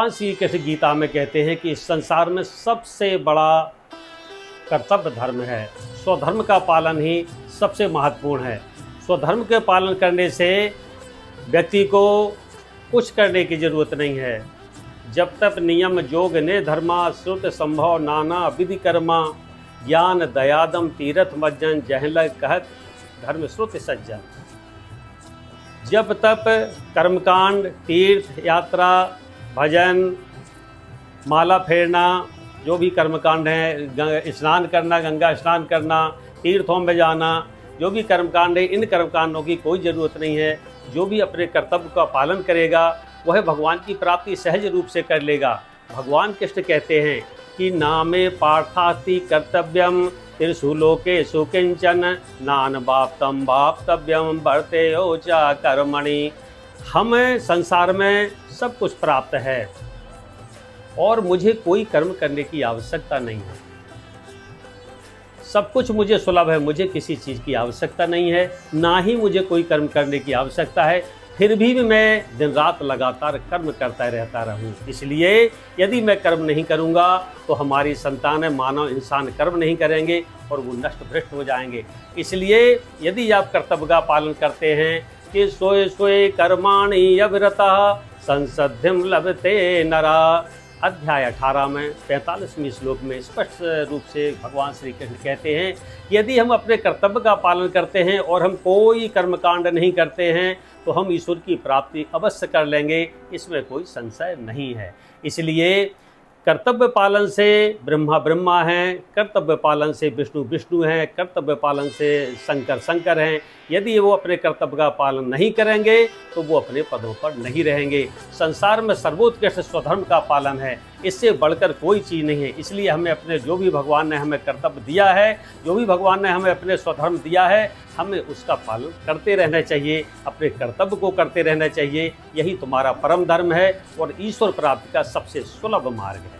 भगवान श्री कृष्ण गीता में कहते हैं कि इस संसार में सबसे बड़ा कर्तव्य धर्म है। स्वधर्म का पालन ही सबसे महत्वपूर्ण है। स्वधर्म के पालन करने से व्यक्ति को कुछ करने की जरूरत नहीं है। जब तक नियम जोग ने धर्मा श्रुत संभव नाना विधि कर्मा ज्ञान दयादम तीर्थ मज्जन जहल कहत धर्म श्रुत सज्जन। जब तक कर्मकांड, तीर्थ यात्रा, भजन, माला फेरना, जो भी कर्मकांड हैं, स्नान करना, गंगा स्नान करना, तीर्थों में जाना, जो भी कर्मकांड है, इन कर्मकांडों की कोई ज़रूरत नहीं है। जो भी अपने कर्तव्य का पालन करेगा वह भगवान की प्राप्ति सहज रूप से कर लेगा। भगवान कृष्ण कहते हैं कि नामे पार्थास्ति कर्तव्यम त्रिषु लोकेषु किंचन नान बाप्तम बाप्तव्यम वर्तेयो च कर्मणि। हमें संसार में सब कुछ प्राप्त है और मुझे कोई कर्म करने की आवश्यकता नहीं है। सब कुछ मुझे सुलभ है, मुझे किसी चीज़ की आवश्यकता नहीं है, ना ही मुझे कोई कर्म करने की आवश्यकता है। फिर भी मैं दिन रात लगातार कर्म करता रहता रहूं। इसलिए यदि मैं कर्म नहीं करूंगा तो हमारी संतान मानव इंसान कर्म नहीं करेंगे और वो नष्ट भ्रष्ट हो जाएंगे। इसलिए यदि आप कर्तव्य का पालन करते हैं कि सोए सोए कर्माणि अविरतः संसद्धिम लभते नरा। अध्याय 18 में 45वें श्लोक में स्पष्ट रूप से भगवान श्री कृष्ण कहते हैं कि यदि हम अपने कर्तव्य का पालन करते हैं और हम कोई कर्मकांड नहीं करते हैं तो हम ईश्वर की प्राप्ति अवश्य कर लेंगे, इसमें कोई संशय नहीं है। इसलिए कर्तव्य पालन से ब्रह्मा ब्रह्मा हैं, कर्तव्य पालन से विष्णु विष्णु हैं, कर्तव्य पालन से शंकर शंकर हैं। यदि वो अपने कर्तव्य का पालन नहीं करेंगे तो वो अपने पदों पर नहीं रहेंगे। संसार में सर्वोत्कृष्ट स्वधर्म का पालन है, इससे बढ़कर कोई चीज़ नहीं है। इसलिए हमें अपने जो भी भगवान ने हमें कर्तव्य दिया है, जो भी भगवान ने हमें अपने स्वधर्म दिया है, हमें उसका पालन करते रहना चाहिए, अपने कर्तव्य को करते रहना चाहिए। यही तुम्हारा परम धर्म है और ईश्वर प्राप्ति का सबसे सुलभ मार्ग है।